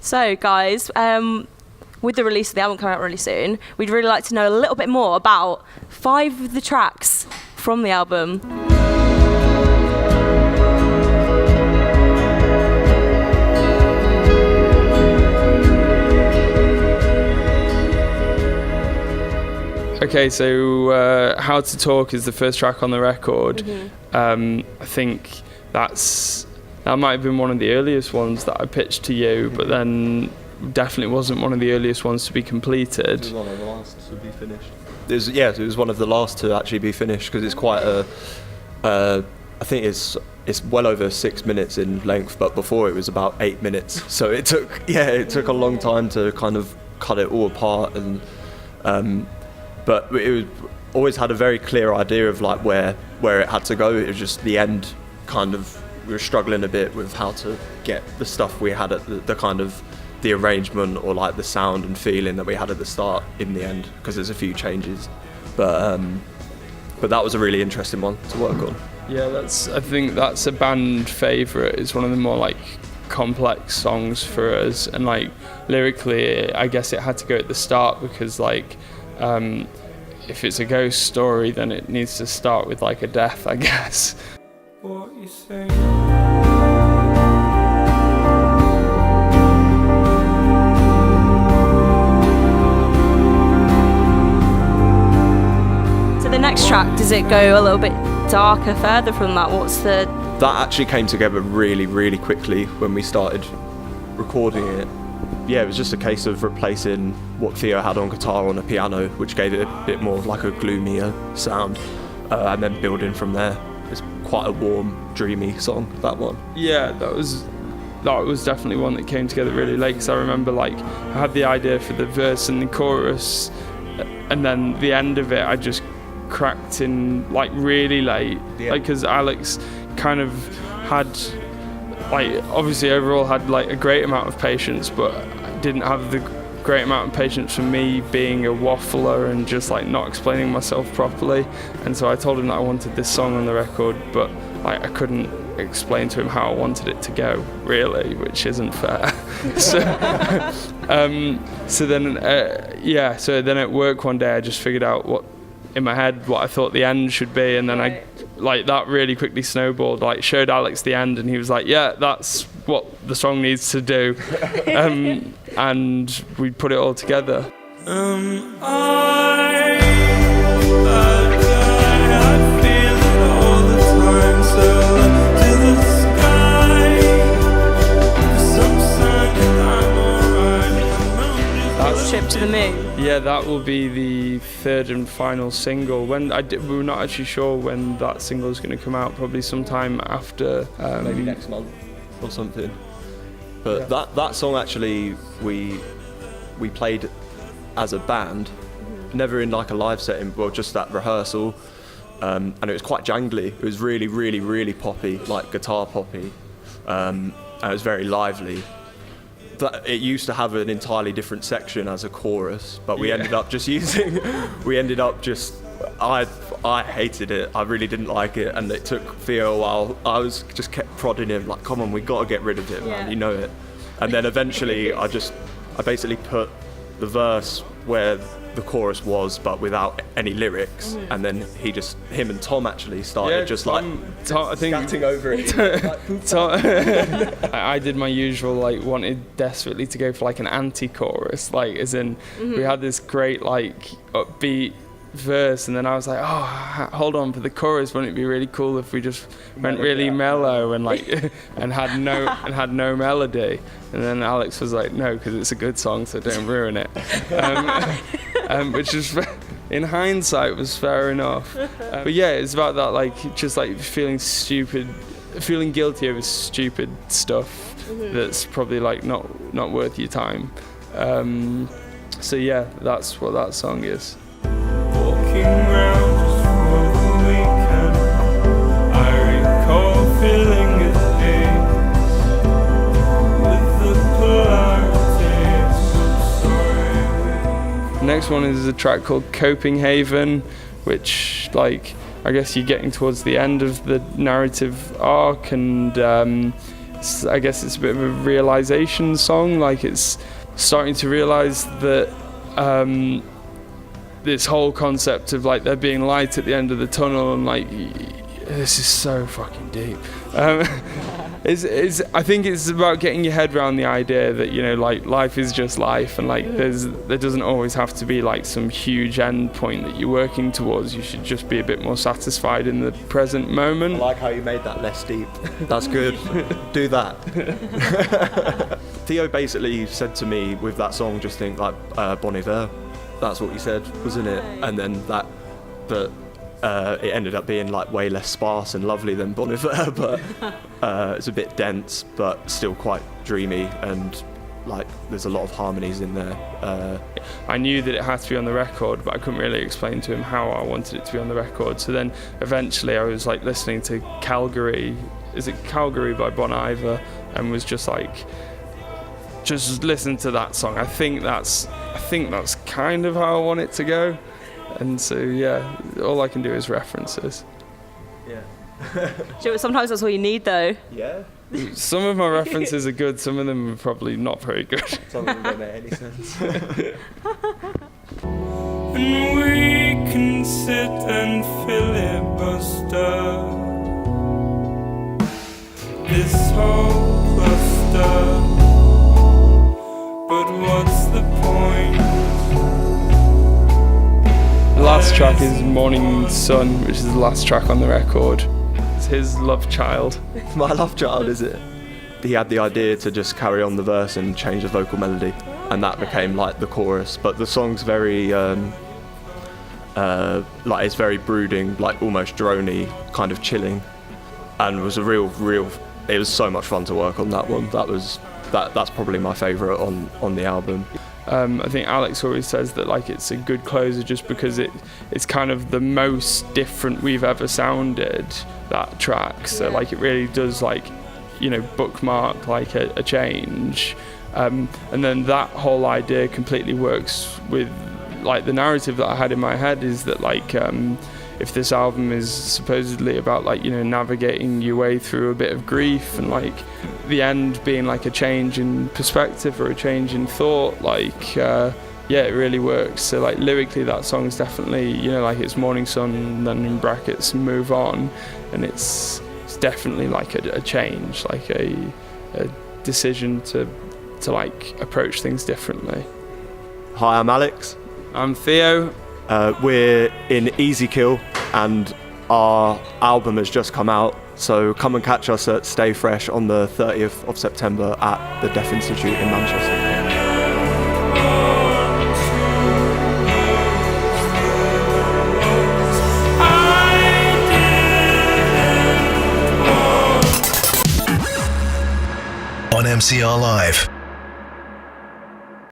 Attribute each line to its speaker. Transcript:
Speaker 1: So guys, with the release of the album coming out really soon, we'd really like to know a little bit more about 5 of the tracks from the album.
Speaker 2: Okay, so How to Talk is the first track on the record. I think that might have been one of the earliest ones that I pitched to you, but then definitely wasn't one of the earliest ones to be completed.
Speaker 3: It was one of the last to be finished. It was one of the last to actually be finished because it's quite I think it's well over 6 minutes in length, but before it was about 8 minutes. So it took a long time to kind of cut it all apart, and but always had a very clear idea of like where it had to go. It was just the end kind of, we were struggling a bit with how to get the stuff we had at the kind of the arrangement or like the sound and feeling that we had at the start in the end, because there's a few changes, but that was a really interesting one to work on.
Speaker 2: Yeah, I think that's a band favourite. It's one of the more like complex songs for us, and like lyrically I guess it had to go at the start because like if it's a ghost story then it needs to start with like a death, I guess. What you say?
Speaker 1: So the next track, does it go a little bit darker further from that?
Speaker 3: That actually came together really, really quickly when we started recording it. Yeah, it was just a case of replacing what Theo had on guitar on a piano, which gave it a bit more of like a gloomier sound, and then building from there. It's quite a warm, dreamy song, that one.
Speaker 2: Yeah, that was definitely one that came together really late, because I remember like I had the idea for the verse and the chorus, and then the end of it I just cracked in like really late, like because Alex kind of had like obviously overall had like a great amount of patience, but didn't have the great amount of patience for me being a waffler and just like not explaining myself properly. And so I told him that I wanted this song on the record, but like I couldn't explain to him how I wanted it to go really, which isn't fair. So then at work one day I just figured out in my head what I thought the end should be, and then I like that really quickly snowballed, like showed Alex the end and he was like, yeah, that's what the song needs to do. And we put it all together. I feel it all the time, so to the sky, some sign that I'm alright.
Speaker 1: Trip to the Moon.
Speaker 2: Yeah, that will be the third and final single. We were not actually sure when that single is going to come out, probably sometime after.
Speaker 3: Maybe next month or something. But yeah. that song actually we played as a band, never in like a live setting, well just that rehearsal, and it was quite jangly. It was really, really, really poppy, like guitar poppy, and it was very lively. It used to have an entirely different section as a chorus, but we ended up just using. I hated it. I really didn't like it, and it took Theo a while. I just kept prodding him like, "Come on, we got to get rid of it, man. You know it." And then eventually, I basically put the verse where the chorus was, but without any lyrics. And then him and Tom actually started scatting over it.
Speaker 2: I did my usual, like, wanted desperately to go for like an anti-chorus, like as in we had this great like upbeat verse, and then I was like, oh, hold on, for the chorus, wouldn't it be really cool if we just went really mellow and like and had no melody? And then Alex was like, no, because it's a good song, so don't ruin it. Which is, in hindsight, was fair enough. But yeah, it's about that, like, just like feeling guilty over stupid stuff that's probably like not worth your time. So yeah, that's what that song is. Walking round just for the weekend, I recall feeling at peace with the polarity. Next one is a track called Coping Haven, which, like, I guess you're getting towards the end of the narrative arc, and I guess it's a bit of a realization song. Like it's starting to realize that this whole concept of like there being light at the end of the tunnel, and like this is so fucking deep. I think it's about getting your head around the idea that, you know, like life is just life, and like there doesn't always have to be like some huge end point that you're working towards. You should just be a bit more satisfied in the present moment.
Speaker 3: I like how you made that less deep. That's good. Do that. Theo basically said to me with that song, just think like Bon Iver. That's what he said, wasn't it? And then that it ended up being like way less sparse and lovely than Bon Iver, but it's a bit dense, but still quite dreamy, and like there's a lot of harmonies in there.
Speaker 2: I knew that it had to be on the record, but I couldn't really explain to him how I wanted it to be on the record. So then eventually I was like listening to Calgary. Is it Calgary by Bon Iver? And was just like, just listen to that song. I think that's kind of how I want it to go. And so yeah, all I can do is references.
Speaker 3: Yeah.
Speaker 1: Sometimes that's all you need, though.
Speaker 3: Yeah.
Speaker 2: Some of my references are good, some of them are probably not very good.
Speaker 3: Some of them don't make any sense.
Speaker 4: And we can sit and filibuster this whole cluster, but what's the point?
Speaker 2: The last track is Morning Sun, which is the last track on the record. It's his love child.
Speaker 3: My love child, is it? He had the idea to just carry on the verse and change the vocal melody, and that became like the chorus. But the song's very, like it's very brooding, like almost droney, kind of chilling, and was a real. It was so much fun to work on that one. That's probably my favourite on the album.
Speaker 2: I think Alex always says that like it's a good closer just because it's kind of the most different we've ever sounded, that track. So like it really does like, you know, bookmark like a change. And then that whole idea completely works with like the narrative that I had in my head, is that like if this album is supposedly about like, you know, navigating your way through a bit of grief, and like the end being like a change in perspective or a change in thought, like yeah, it really works. So like lyrically that song's definitely, you know, like it's Morning Sun and then in brackets Move On, and it's definitely like a change, like a decision to like approach things differently.
Speaker 3: Hi, I'm Alex.
Speaker 2: I'm Theo.
Speaker 3: We're in Easy Kill, and our album has just come out, so come and catch us at Stay Fresh on the 30th of September at the Deaf Institute in Manchester.
Speaker 5: On MCR Live.